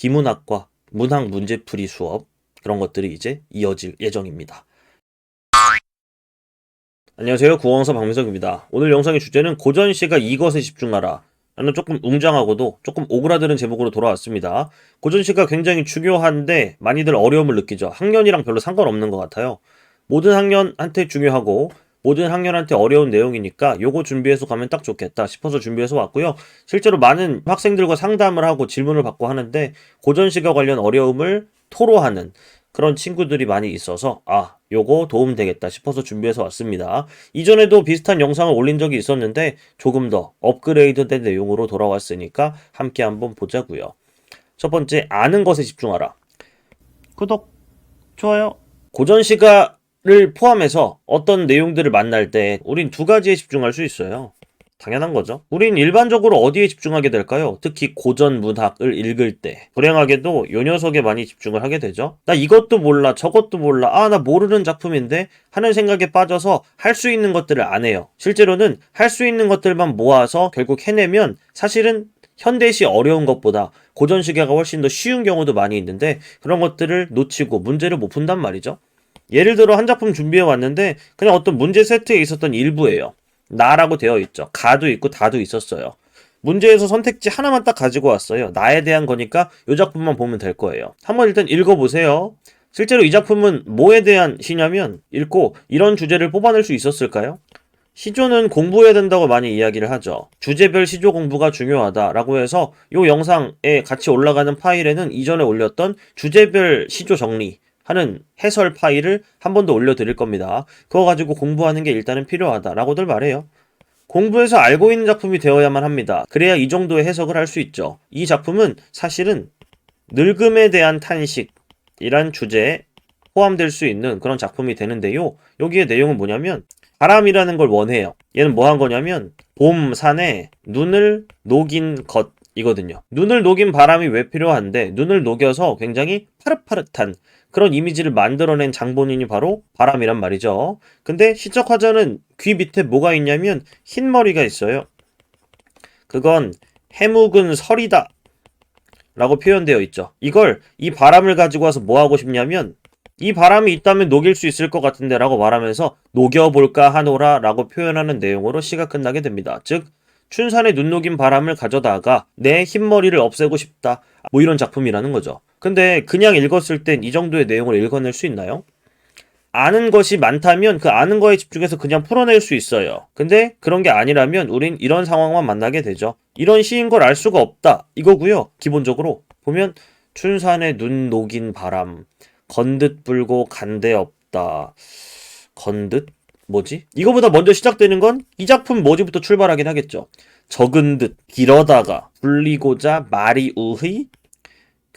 비문학과 문학 문제풀이 수업 그런 것들이 이제 이어질 예정입니다. 안녕하세요. 구원서 박민석입니다. 오늘 영상의 주제는 고전시가 이것에 집중하라 라는 조금 웅장하고도 조금 오그라드는 제목으로 돌아왔습니다. 고전시가 굉장히 중요한데 많이들 어려움을 느끼죠. 학년이랑 별로 상관없는 것 같아요. 모든 학년한테 중요하고 모든 학년한테 어려운 내용이니까 요거 준비해서 가면 딱 좋겠다 싶어서 준비해서 왔고요. 실제로 많은 학생들과 상담을 하고 질문을 받고 하는데 고전시가 관련 어려움을 토로하는 그런 친구들이 많이 있어서 요거 도움 되겠다 싶어서 준비해서 왔습니다. 이전에도 비슷한 영상을 올린 적이 있었는데 조금 더 업그레이드된 내용으로 돌아왔으니까 함께 한번 보자고요. 첫 번째, 아는 것에 집중하라. 구독, 좋아요. 고전시가를 포함해서 어떤 내용들을 만날 때 우린 두 가지에 집중할 수 있어요. 당연한 거죠. 우린 일반적으로 어디에 집중하게 될까요? 특히 고전 문학을 읽을 때 불행하게도 요 녀석에 많이 집중을 하게 되죠. 나 이것도 몰라 저것도 몰라 나 모르는 작품인데 하는 생각에 빠져서 할 수 있는 것들을 안 해요. 실제로는 할 수 있는 것들만 모아서 결국 해내면 사실은 현대시 어려운 것보다 고전시계가 훨씬 더 쉬운 경우도 많이 있는데 그런 것들을 놓치고 문제를 못 푼단 말이죠. 예를 들어 한 작품 준비해 왔는데 그냥 어떤 문제 세트에 있었던 일부예요. 나라고 되어 있죠. 가도 있고 다도 있었어요. 문제에서 선택지 하나만 딱 가지고 왔어요. 나에 대한 거니까 이 작품만 보면 될 거예요. 한번 일단 읽어보세요. 실제로 이 작품은 뭐에 대한 시냐면 읽고 이런 주제를 뽑아낼 수 있었을까요? 시조는 공부해야 된다고 많이 이야기를 하죠. 주제별 시조 공부가 중요하다라고 해서 이 영상에 같이 올라가는 파일에는 이전에 올렸던 주제별 시조 정리 하는 해설 파일을 한 번 더 올려드릴 겁니다. 그거 가지고 공부하는 게 일단은 필요하다라고들 말해요. 공부해서 알고 있는 작품이 되어야만 합니다. 그래야 이 정도의 해석을 할 수 있죠. 이 작품은 사실은 늙음에 대한 탄식이란 주제에 포함될 수 있는 그런 작품이 되는데요. 여기에 내용은 뭐냐면 바람이라는 걸 원해요. 얘는 뭐 한 거냐면 봄 산에 눈을 녹인 것이거든요. 눈을 녹인 바람이 왜 필요한데 눈을 녹여서 굉장히 파릇파릇한 그런 이미지를 만들어낸 장본인이 바로 바람이란 말이죠. 근데 시적 화자는 귀 밑에 뭐가 있냐면 흰 머리가 있어요. 그건 해묵은 설이다 라고 표현되어 있죠. 이걸 이 바람을 가지고 와서 뭐 하고 싶냐면 이 바람이 있다면 녹일 수 있을 것 같은데 라고 말하면서 녹여볼까 하노라 라고 표현하는 내용으로 시가 끝나게 됩니다. 즉 춘산의 눈 녹인 바람을 가져다가 내 흰머리를 없애고 싶다 뭐 이런 작품이라는 거죠. 근데 그냥 읽었을 땐 이 정도의 내용을 읽어낼 수 있나요? 아는 것이 많다면 그 아는 거에 집중해서 그냥 풀어낼 수 있어요. 근데 그런 게 아니라면 우린 이런 상황만 만나게 되죠. 이런 시인 걸 알 수가 없다 이거고요. 기본적으로 보면 춘산의 눈 녹인 바람 건듯 불고 간데 없다. 건듯? 뭐지? 이거보다 먼저 시작되는 건 이 작품 뭐지부터 출발하긴 하겠죠. 적은 듯 길어다가 불리고자 말이 우의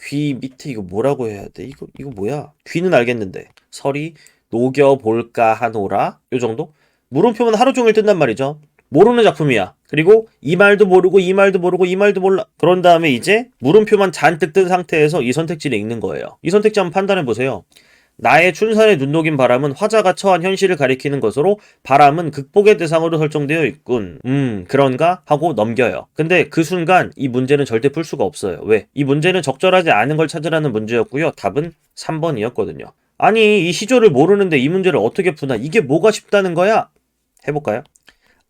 귀 밑에 이거 뭐라고 해야 돼? 이거 뭐야? 귀는 알겠는데 설이 녹여볼까 하노라 요 정도? 물음표만 하루 종일 뜬단 말이죠. 모르는 작품이야. 그리고 이 말도 모르고 이 말도 모르고 이 말도 몰라. 그런 다음에 이제 물음표만 잔뜩 뜬 상태에서 이 선택지를 읽는 거예요. 이 선택지 한번 판단해 보세요. 나의 춘산에 눈 녹인 바람은 화자가 처한 현실을 가리키는 것으로 바람은 극복의 대상으로 설정되어 있군. 그런가? 하고 넘겨요. 근데 그 순간 이 문제는 절대 풀 수가 없어요. 왜? 이 문제는 적절하지 않은 걸 찾으라는 문제였고요. 답은 3번이었거든요. 아니 이 시조를 모르는데 이 문제를 어떻게 푸나? 이게 뭐가 쉽다는 거야? 해볼까요?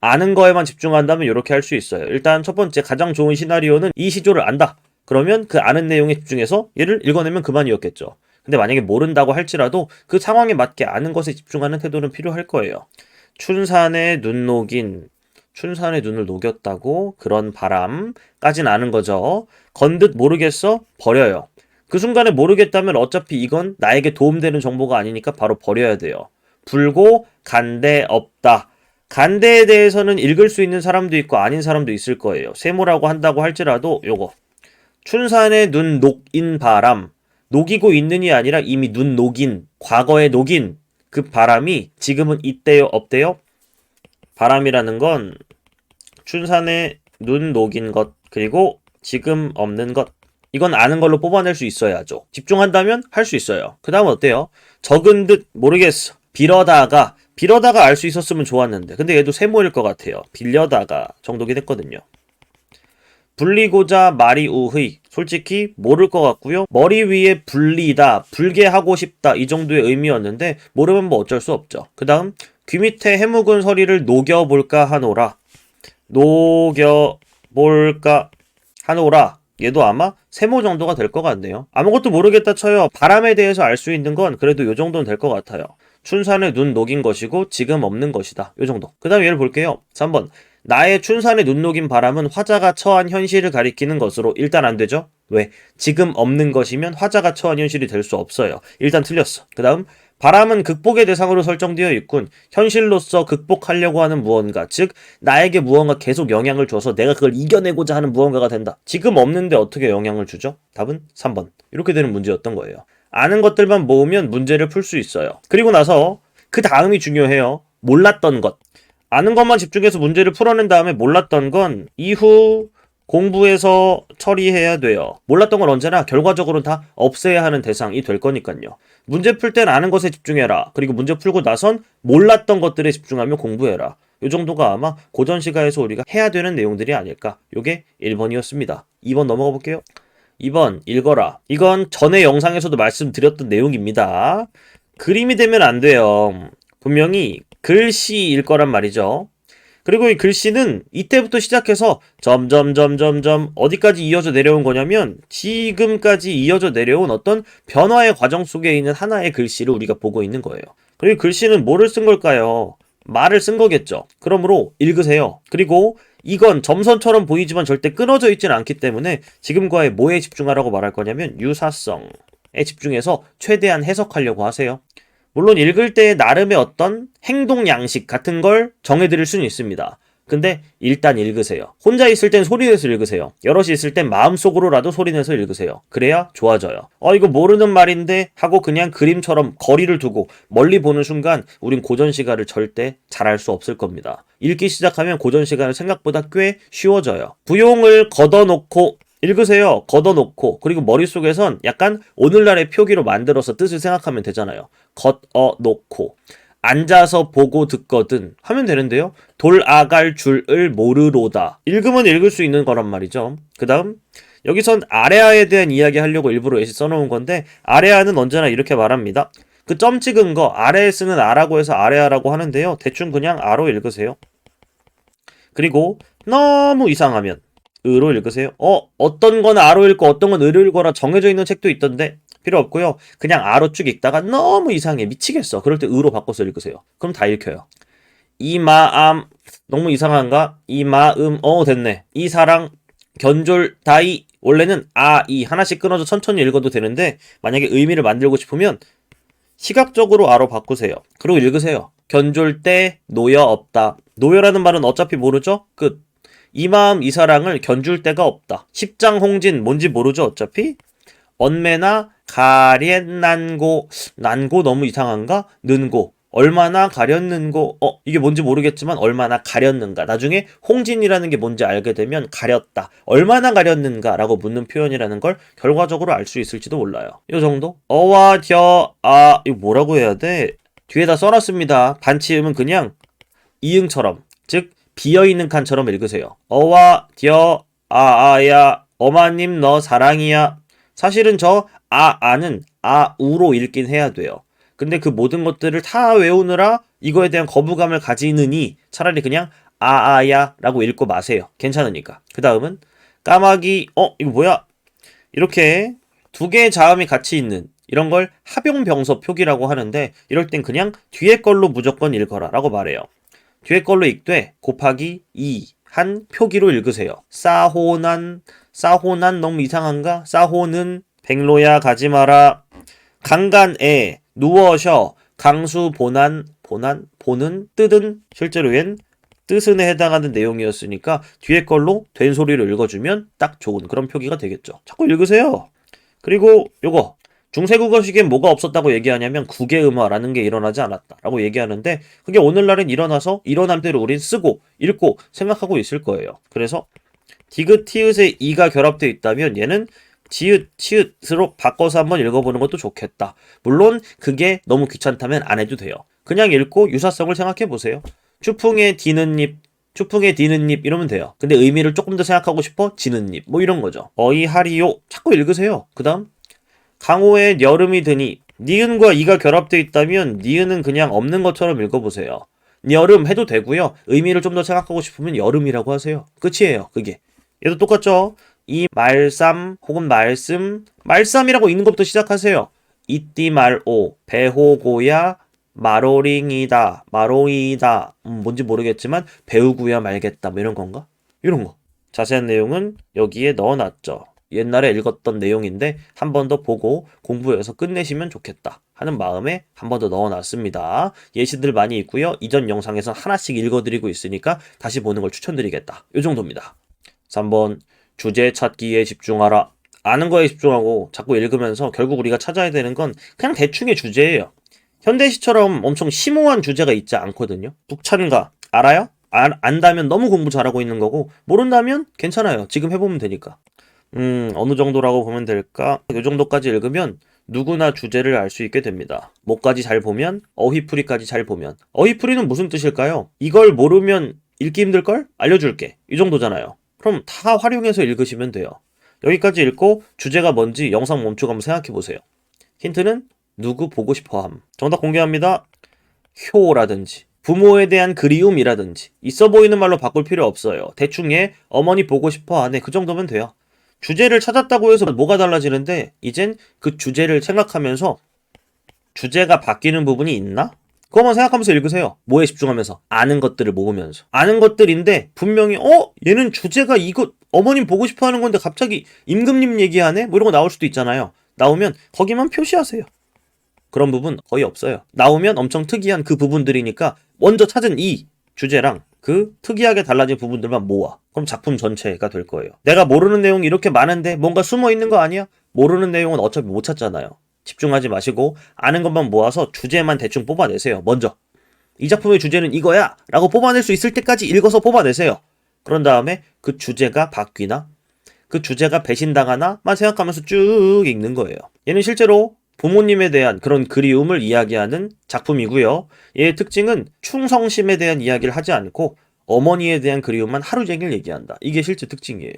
아는 거에만 집중한다면 이렇게 할 수 있어요. 일단 첫 번째 가장 좋은 시나리오는 이 시조를 안다. 그러면 그 아는 내용에 집중해서 얘를 읽어내면 그만이었겠죠. 근데 만약에 모른다고 할지라도 그 상황에 맞게 아는 것에 집중하는 태도는 필요할 거예요. 춘산의 눈 녹인 춘산의 눈을 녹였다고 그런 바람까진 아는 거죠. 건듯 모르겠어? 버려요. 그 순간에 모르겠다면 어차피 이건 나에게 도움되는 정보가 아니니까 바로 버려야 돼요. 불고 간데 없다. 간대에 대해서는 읽을 수 있는 사람도 있고 아닌 사람도 있을 거예요. 세모라고 한다고 할지라도 요거 춘산의 눈 녹인 바람 녹이고 있는이 아니라 이미 눈 녹인 과거에 녹인 그 바람이 지금은 있대요 없대요? 바람이라는 건 춘산의 눈 녹인 것 그리고 지금 없는 것 이건 아는 걸로 뽑아낼 수 있어야죠. 집중한다면 할 수 있어요. 그 다음 어때요? 적은 듯 모르겠어. 빌어다가 알 수 있었으면 좋았는데 근데 얘도 세모일 것 같아요. 빌려다가 정도긴 했거든요. 불리고자 말이 우의. 솔직히 모를 것 같고요. 머리 위에 불리다, 불게 하고 싶다 이 정도의 의미였는데 모르면 뭐 어쩔 수 없죠. 그 다음 귀 밑에 해묵은 서리를 녹여볼까 하노라. 녹여볼까 하노라. 얘도 아마 세모 정도가 될 것 같네요. 아무것도 모르겠다 쳐요. 바람에 대해서 알 수 있는 건 그래도 요 정도는 될 것 같아요. 춘산에 눈 녹인 것이고 지금 없는 것이다. 요 정도. 그 다음 얘를 볼게요. 3번. 나의 춘산에 눈 녹인 바람은 화자가 처한 현실을 가리키는 것으로 일단 안 되죠? 왜? 지금 없는 것이면 화자가 처한 현실이 될 수 없어요. 일단 틀렸어. 그 다음 바람은 극복의 대상으로 설정되어 있군. 현실로서 극복하려고 하는 무언가, 즉 나에게 무언가 계속 영향을 줘서 내가 그걸 이겨내고자 하는 무언가가 된다. 지금 없는데 어떻게 영향을 주죠? 답은 3번. 이렇게 되는 문제였던 거예요. 아는 것들만 모으면 문제를 풀 수 있어요. 그리고 나서 그 다음이 중요해요. 몰랐던 것. 아는 것만 집중해서 문제를 풀어낸 다음에 몰랐던 건 이후 공부해서 처리해야 돼요. 몰랐던 건 언제나 결과적으로는 다 없애야 하는 대상이 될 거니까요. 문제 풀 땐 아는 것에 집중해라. 그리고 문제 풀고 나선 몰랐던 것들에 집중하며 공부해라. 이 정도가 아마 고전시가에서 우리가 해야 되는 내용들이 아닐까. 요게 1번이었습니다. 2번 넘어가 볼게요. 2번 읽어라. 이건 전에 영상에서도 말씀드렸던 내용입니다. 그림이 되면 안 돼요. 분명히 글씨일 거란 말이죠. 그리고 이 글씨는 이때부터 시작해서 점점점점점 어디까지 이어져 내려온 거냐면 지금까지 이어져 내려온 어떤 변화의 과정 속에 있는 하나의 글씨를 우리가 보고 있는 거예요. 그리고 글씨는 뭐를 쓴 걸까요? 말을 쓴 거겠죠. 그러므로 읽으세요. 그리고 이건 점선처럼 보이지만 절대 끊어져 있지는 않기 때문에 지금과의 뭐에 집중하라고 말할 거냐면 유사성에 집중해서 최대한 해석하려고 하세요. 물론 읽을 때 나름의 어떤 행동 양식 같은 걸 정해드릴 수는 있습니다. 근데 일단 읽으세요. 혼자 있을 땐 소리내서 읽으세요. 여럿이 있을 땐 마음속으로라도 소리내서 읽으세요. 그래야 좋아져요. 이거 모르는 말인데 하고 그냥 그림처럼 거리를 두고 멀리 보는 순간 우린 고전시가를 절대 잘할 수 없을 겁니다. 읽기 시작하면 고전시가는 생각보다 꽤 쉬워져요. 부용을 걷어놓고 읽으세요. 걷어놓고 그리고 머릿속에선 약간 오늘날의 표기로 만들어서 뜻을 생각하면 되잖아요. 걷어놓고 앉아서 보고 듣거든 하면 되는데요. 돌아갈 줄을 모르로다. 읽으면 읽을 수 있는 거란 말이죠. 그 다음 여기선 아레아에 대한 이야기 하려고 일부러 예시 써놓은 건데 아레아는 언제나 이렇게 말합니다. 그 점 찍은 거 아래에 쓰는 아라고 해서 아레아라고 하는데요. 대충 그냥 아로 읽으세요. 그리고 너무 이상하면 으로 읽으세요. 어떤 건 아로 읽고 어떤 건 으로 읽거나 정해져 있는 책도 있던데 필요 없고요. 그냥 아로 쭉 읽다가 너무 이상해 미치겠어. 그럴 때 으로 바꿔서 읽으세요. 그럼 다 읽혀요. 이 마음 너무 이상한가? 이 마음 됐네. 이 사랑 견졸 다이 원래는 이 하나씩 끊어서 천천히 읽어도 되는데 만약에 의미를 만들고 싶으면 시각적으로 아로 바꾸세요. 그리고 읽으세요. 견졸 때 노여 없다. 노여라는 말은 어차피 모르죠? 끝. 이 마음 이 사랑을 견줄 데가 없다. 십장홍진 뭔지 모르죠 어차피? 언매나 가련난고 난고 너무 이상한가? 는고 얼마나 가렸는고 이게 뭔지 모르겠지만 얼마나 가렸는가. 나중에 홍진이라는 게 뭔지 알게 되면 가렸다. 얼마나 가렸는가 라고 묻는 표현이라는 걸 결과적으로 알 수 있을지도 몰라요. 이 정도? 어와 이거 뭐라고 해야 돼? 뒤에다 써놨습니다. 반치음은 그냥 이응처럼 즉 비어있는 칸처럼 읽으세요. 어와 아야 어마님 너 사랑이야. 사실은 저 아는 아우로 읽긴 해야 돼요. 근데 그 모든 것들을 다 외우느라 이거에 대한 거부감을 가지느니 차라리 그냥 아야 라고 읽고 마세요. 괜찮으니까. 그 다음은 까마귀 이거 뭐야? 이렇게 두 개의 자음이 같이 있는 이런 걸 합용병서 표기라고 하는데 이럴 땐 그냥 뒤에 걸로 무조건 읽어라 라고 말해요. 뒤에 걸로 읽되 곱하기 2 한 표기로 읽으세요. 싸호난 너무 이상한가? 싸호는 백로야 가지마라. 강간에 누워셔 강수 보는 뜻은 실제로 얜 뜻은에 해당하는 내용이었으니까 뒤에 걸로 된 소리를 읽어주면 딱 좋은 그런 표기가 되겠죠. 자꾸 읽으세요. 그리고 요거 중세국어식엔 뭐가 없었다고 얘기하냐면 국외음화라는 게 일어나지 않았다라고 얘기하는데 그게 오늘날은 일어나서 일어난 대로 우린 쓰고 읽고 생각하고 있을 거예요. 그래서 디귿 티읕에 이가 결합되어 있다면 얘는 지읒 치읒으로 바꿔서 한번 읽어보는 것도 좋겠다. 물론 그게 너무 귀찮다면 안 해도 돼요. 그냥 읽고 유사성을 생각해 보세요. 추풍에 디는 잎 추풍에 디는 잎 이러면 돼요. 근데 의미를 조금 더 생각하고 싶어? 지는 잎 뭐 이런 거죠. 어이하리요 자꾸 읽으세요. 그 다음 강호에 여름이 드니 니은과 이가 결합되어 있다면 니은은 그냥 없는 것처럼 읽어보세요. 여름 해도 되고요. 의미를 좀 더 생각하고 싶으면 여름이라고 하세요. 끝이에요. 그게. 얘도 똑같죠. 이 말쌈 혹은 말쌈이라고 있는 것부터 시작하세요. 이띠 말오 배호고야 마로링이다 마로이다 뭔지 모르겠지만 배우고야 말겠다 뭐 이런 건가? 이런 거. 자세한 내용은 여기에 넣어놨죠. 옛날에 읽었던 내용인데 한 번 더 보고 공부해서 끝내시면 좋겠다 하는 마음에 한 번 더 넣어놨습니다. 예시들 많이 있고요. 이전 영상에서 하나씩 읽어드리고 있으니까 다시 보는 걸 추천드리겠다. 이 정도입니다. 3번 주제 찾기에 집중하라. 아는 거에 집중하고 자꾸 읽으면서 결국 우리가 찾아야 되는 건 그냥 대충의 주제예요. 현대시처럼 엄청 심오한 주제가 있지 않거든요. 북찬가 알아요? 안다면 너무 공부 잘하고 있는 거고 모른다면 괜찮아요. 지금 해보면 되니까. 어느 정도라고 보면 될까? 이 정도까지 읽으면 누구나 주제를 알 수 있게 됩니다. 뭐까지 잘 보면? 어휘풀이까지 잘 보면. 어휘풀이는 무슨 뜻일까요? 이걸 모르면 읽기 힘들걸? 알려줄게. 이 정도잖아요. 그럼 다 활용해서 읽으시면 돼요. 여기까지 읽고 주제가 뭔지 영상 멈추고 한번 생각해보세요. 힌트는 누구 보고 싶어함. 정답 공개합니다. 효라든지 부모에 대한 그리움이라든지 있어 보이는 말로 바꿀 필요 없어요. 대충 어머니 보고 싶어 하네. 그 정도면 돼요. 주제를 찾았다고 해서 뭐가 달라지는데 이젠 그 주제를 생각하면서 주제가 바뀌는 부분이 있나? 그거만 생각하면서 읽으세요. 뭐에 집중하면서? 아는 것들을 모으면서. 아는 것들인데 분명히 얘는 주제가 이거 어머님 보고 싶어 하는 건데 갑자기 임금님 얘기하네? 뭐 이런 거 나올 수도 있잖아요. 나오면 거기만 표시하세요. 그런 부분 거의 없어요. 나오면 엄청 특이한 그 부분들이니까 먼저 찾은 이 주제랑 그 특이하게 달라진 부분들만 모아. 그럼 작품 전체가 될 거예요. 내가 모르는 내용이 이렇게 많은데 뭔가 숨어 있는 거 아니야? 모르는 내용은 어차피 못 찾잖아요. 집중하지 마시고 아는 것만 모아서 주제만 대충 뽑아내세요. 먼저 이 작품의 주제는 이거야 라고 뽑아낼 수 있을 때까지 읽어서 뽑아내세요. 그런 다음에 그 주제가 바뀌나 그 주제가 배신당하나만 생각하면서 쭉 읽는 거예요. 얘는 실제로 부모님에 대한 그런 그리움을 이야기하는 작품이고요. 얘의 특징은 충성심에 대한 이야기를 하지 않고 어머니에 대한 그리움만 하루 종일 얘기한다. 이게 실제 특징이에요.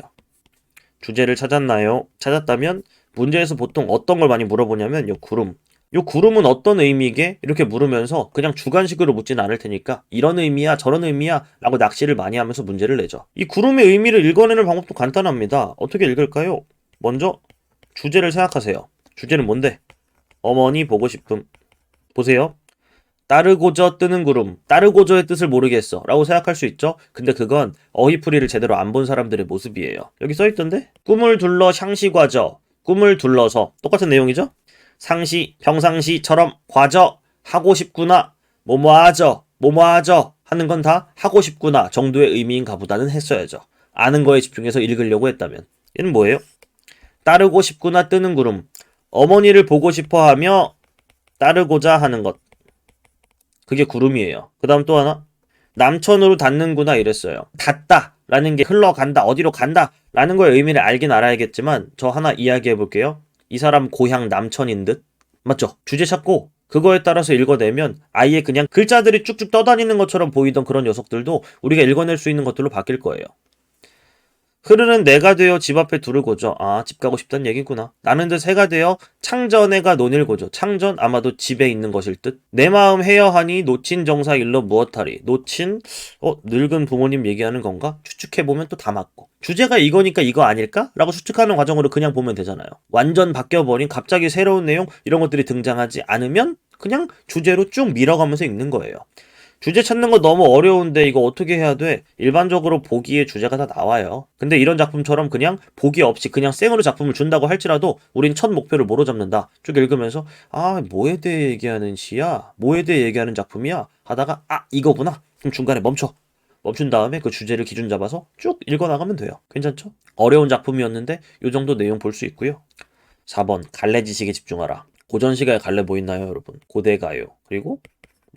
주제를 찾았나요? 찾았다면 문제에서 보통 어떤 걸 많이 물어보냐면 요 구름은 어떤 의미게? 이렇게 물으면서 그냥 주관식으로 묻지는 않을 테니까 이런 의미야 저런 의미야 라고 낚시를 많이 하면서 문제를 내죠. 이 구름의 의미를 읽어내는 방법도 간단합니다. 어떻게 읽을까요? 먼저 주제를 생각하세요. 주제는 뭔데? 어머니 보고 싶음. 보세요. 따르고저 뜨는 구름. 따르고저의 뜻을 모르겠어 라고 생각할 수 있죠. 근데 그건 어휘풀이를 제대로 안 본 사람들의 모습이에요. 여기 써있던데? 꿈을 둘러 향시과저. 꿈을 둘러서 똑같은 내용이죠. 상시, 평상시처럼 과저 하고 싶구나. 뭐뭐하저 뭐뭐하저 하는 건 다 하고 싶구나 정도의 의미인가 보다는 했어야죠. 아는 거에 집중해서 읽으려고 했다면. 얘는 뭐예요? 따르고 싶구나 뜨는 구름. 어머니를 보고 싶어 하며 따르고자 하는 것. 그게 구름이에요. 그 다음 또 하나. 남천으로 닿는구나 이랬어요. 닿다 라는 게 흘러간다 어디로 간다 라는 거의 의미를 알긴 알아야겠지만 저 하나 이야기해 볼게요. 이 사람 고향 남천인 듯? 맞죠? 주제 찾고 그거에 따라서 읽어내면 아예 그냥 글자들이 쭉쭉 떠다니는 것처럼 보이던 그런 녀석들도 우리가 읽어낼 수 있는 것들로 바뀔 거예요. 흐르는 내가 되어 집 앞에 두르고죠. 아, 집 가고 싶다는 얘기구나. 나는 듯 새가 되어 창전해가 논일고죠. 창전 아마도 집에 있는 것일 듯. 내 마음 헤어하니 놓친 정사 일러 무엇하리. 놓친 늙은 부모님 얘기하는 건가? 추측해보면 또 다 맞고. 주제가 이거니까 이거 아닐까? 라고 추측하는 과정으로 그냥 보면 되잖아요. 완전 바뀌어버린 갑자기 새로운 내용 이런 것들이 등장하지 않으면 그냥 주제로 쭉 밀어가면서 읽는 거예요. 주제 찾는 거 너무 어려운데 이거 어떻게 해야 돼? 일반적으로 보기에 주제가 다 나와요. 근데 이런 작품처럼 그냥 보기 없이 그냥 생으로 작품을 준다고 할지라도 우린 첫 목표를 뭐로 잡는다. 쭉 읽으면서 뭐에 대해 얘기하는 시야? 뭐에 대해 얘기하는 작품이야? 하다가 이거구나. 그럼 중간에 멈춘 다음에 그 주제를 기준 잡아서 쭉 읽어나가면 돼요. 괜찮죠? 어려운 작품이었는데 요 정도 내용 볼 수 있고요. 4번 갈래 지식에 집중하라. 고전시가에 갈래 보이나요 여러분? 고대가요. 그리고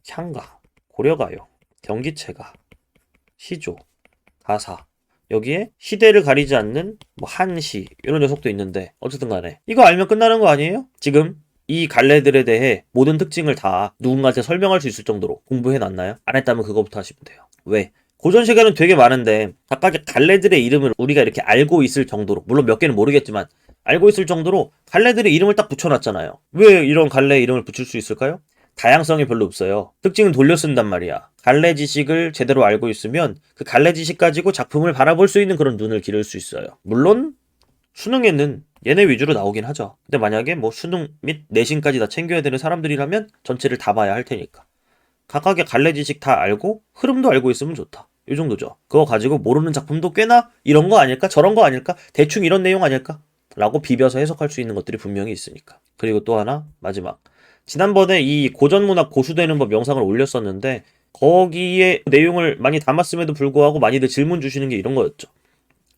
향가. 고려가요, 경기체가, 시조, 가사. 여기에 시대를 가리지 않는 한시 이런 녀석도 있는데 어쨌든 간에 이거 알면 끝나는 거 아니에요? 지금 이 갈래들에 대해 모든 특징을 다 누군가한테 설명할 수 있을 정도로 공부해 놨나요? 안 했다면 그거부터 하시면 돼요. 왜? 고전 시가는 되게 많은데 각각의 갈래들의 이름을 우리가 이렇게 알고 있을 정도로, 물론 몇 개는 모르겠지만 알고 있을 정도로 갈래들의 이름을 딱 붙여놨잖아요. 왜 이런 갈래 이름을 붙일 수 있을까요? 다양성이 별로 없어요. 특징은 돌려 쓴단 말이야. 갈래 지식을 제대로 알고 있으면 그 갈래 지식 가지고 작품을 바라볼 수 있는 그런 눈을 기를 수 있어요. 물론 수능에는 얘네 위주로 나오긴 하죠. 근데 만약에 뭐 수능 및 내신까지 다 챙겨야 되는 사람들이라면 전체를 다 봐야 할 테니까. 각각의 갈래 지식 다 알고 흐름도 알고 있으면 좋다. 이 정도죠. 그거 가지고 모르는 작품도 꽤나 이런 거 아닐까? 저런 거 아닐까? 대충 이런 내용 아닐까? 라고 비벼서 해석할 수 있는 것들이 분명히 있으니까. 그리고 또 하나, 마지막. 지난번에 이 고전문학 고수되는 법 영상을 올렸었는데 거기에 내용을 많이 담았음에도 불구하고 많이들 질문 주시는 게 이런 거였죠.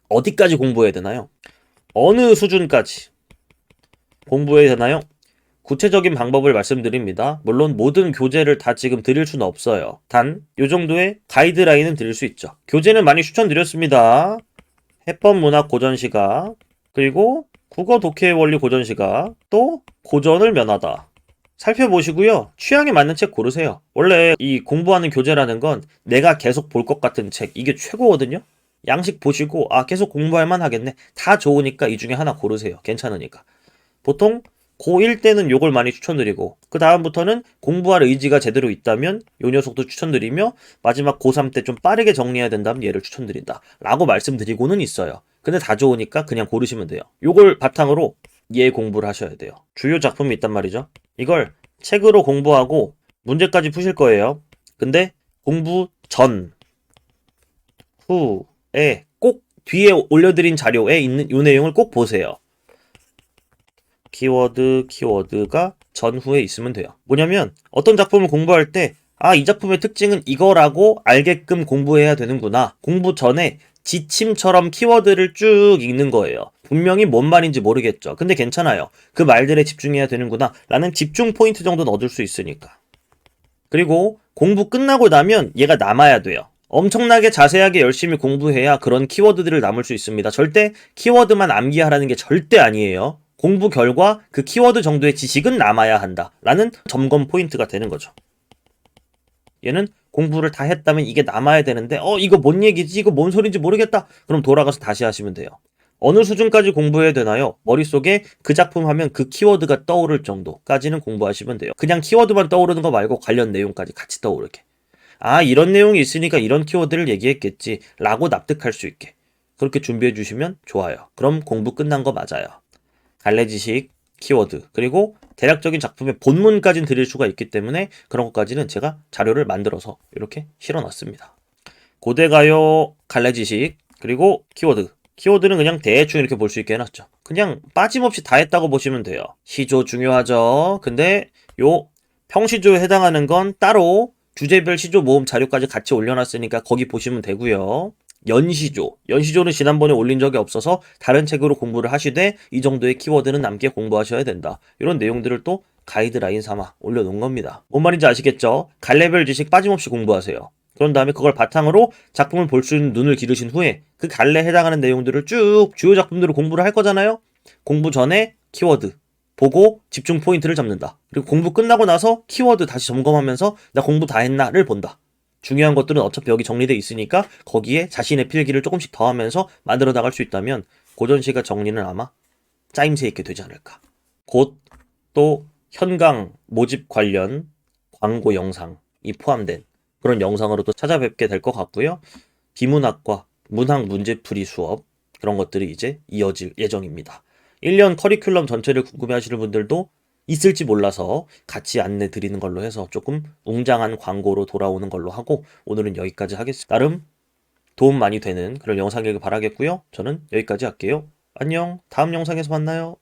어디까지 공부해야 되나요? 어느 수준까지 공부해야 되나요? 구체적인 방법을 말씀드립니다. 물론 모든 교재를 다 지금 드릴 수는 없어요. 단, 요 정도의 가이드라인은 드릴 수 있죠. 교재는 많이 추천드렸습니다. 해법문학 고전시가, 그리고 국어 독해의 원리 고전시가, 또 고전을 면하다. 살펴보시고요. 취향에 맞는 책 고르세요. 원래 이 공부하는 교재라는 건 내가 계속 볼 것 같은 책, 이게 최고거든요. 양식 보시고 계속 공부할 만하겠네. 다 좋으니까 이 중에 하나 고르세요. 괜찮으니까. 보통 고1 때는 요걸 많이 추천드리고 그 다음부터는 공부할 의지가 제대로 있다면 요 녀석도 추천드리며 마지막 고3 때 좀 빠르게 정리해야 된다면 얘를 추천드린다 라고 말씀드리고는 있어요. 근데 다 좋으니까 그냥 고르시면 돼요. 요걸 바탕으로 얘 공부를 하셔야 돼요. 주요 작품이 있단 말이죠. 이걸 책으로 공부하고 문제까지 푸실 거예요. 근데 공부 전, 후에 꼭 뒤에 올려드린 자료에 있는 요 내용을 꼭 보세요. 키워드가 전후에 있으면 돼요. 뭐냐면 어떤 작품을 공부할 때 이 작품의 특징은 이거라고 알게끔 공부해야 되는구나. 공부 전에 지침처럼 키워드를 쭉 읽는 거예요. 분명히 뭔 말인지 모르겠죠. 근데 괜찮아요. 그 말들에 집중해야 되는구나 라는 집중 포인트 정도는 얻을 수 있으니까. 그리고 공부 끝나고 나면 얘가 남아야 돼요. 엄청나게 자세하게 열심히 공부해야 그런 키워드들을 남을 수 있습니다. 절대 키워드만 암기하라는 게 절대 아니에요. 공부 결과 그 키워드 정도의 지식은 남아야 한다 라는 점검 포인트가 되는 거죠. 얘는 공부를 다 했다면 이게 남아야 되는데 이거 뭔 얘기지? 이거 뭔 소린지 모르겠다. 그럼 돌아가서 다시 하시면 돼요. 어느 수준까지 공부해야 되나요? 머릿속에 그 작품 하면 그 키워드가 떠오를 정도까지는 공부하시면 돼요. 그냥 키워드만 떠오르는 거 말고 관련 내용까지 같이 떠오르게. 이런 내용이 있으니까 이런 키워드를 얘기했겠지 라고 납득할 수 있게 그렇게 준비해 주시면 좋아요. 그럼 공부 끝난 거 맞아요. 갈래 지식, 키워드, 그리고 대략적인 작품의 본문까지는 드릴 수가 있기 때문에 그런 것까지는 제가 자료를 만들어서 이렇게 실어놨습니다. 고대가요, 갈래 지식, 그리고 키워드. 키워드는 그냥 대충 이렇게 볼 수 있게 해놨죠. 그냥 빠짐없이 다 했다고 보시면 돼요. 시조 중요하죠. 근데 요 평시조에 해당하는 건 따로 주제별 시조 모음 자료까지 같이 올려놨으니까 거기 보시면 되고요. 연시조는 지난번에 올린 적이 없어서 다른 책으로 공부를 하시되 이 정도의 키워드는 남게 공부하셔야 된다. 이런 내용들을 또 가이드라인 삼아 올려놓은 겁니다. 뭔 말인지 아시겠죠? 갈래별 지식 빠짐없이 공부하세요. 그런 다음에 그걸 바탕으로 작품을 볼 수 있는 눈을 기르신 후에 그 갈래에 해당하는 내용들을 쭉 주요 작품들을 공부를 할 거잖아요? 공부 전에 키워드 보고 집중 포인트를 잡는다. 그리고 공부 끝나고 나서 키워드 다시 점검하면서 나 공부 다 했나를 본다. 중요한 것들은 어차피 여기 정리돼 있으니까 거기에 자신의 필기를 조금씩 더하면서 만들어 나갈 수 있다면 고전시가 정리는 아마 짜임새 있게 되지 않을까. 곧 또 현강 모집 관련 광고 영상이 포함된 그런 영상으로 또 찾아뵙게 될 것 같고요. 비문학과 문학 문제풀이 수업 그런 것들이 이제 이어질 예정입니다. 1년 커리큘럼 전체를 궁금해하시는 분들도 있을지 몰라서 같이 안내 드리는 걸로 해서 조금 웅장한 광고로 돌아오는 걸로 하고 오늘은 여기까지 하겠습니다. 나름 도움 많이 되는 그런 영상이길 바라겠고요. 저는 여기까지 할게요. 안녕. 다음 영상에서 만나요.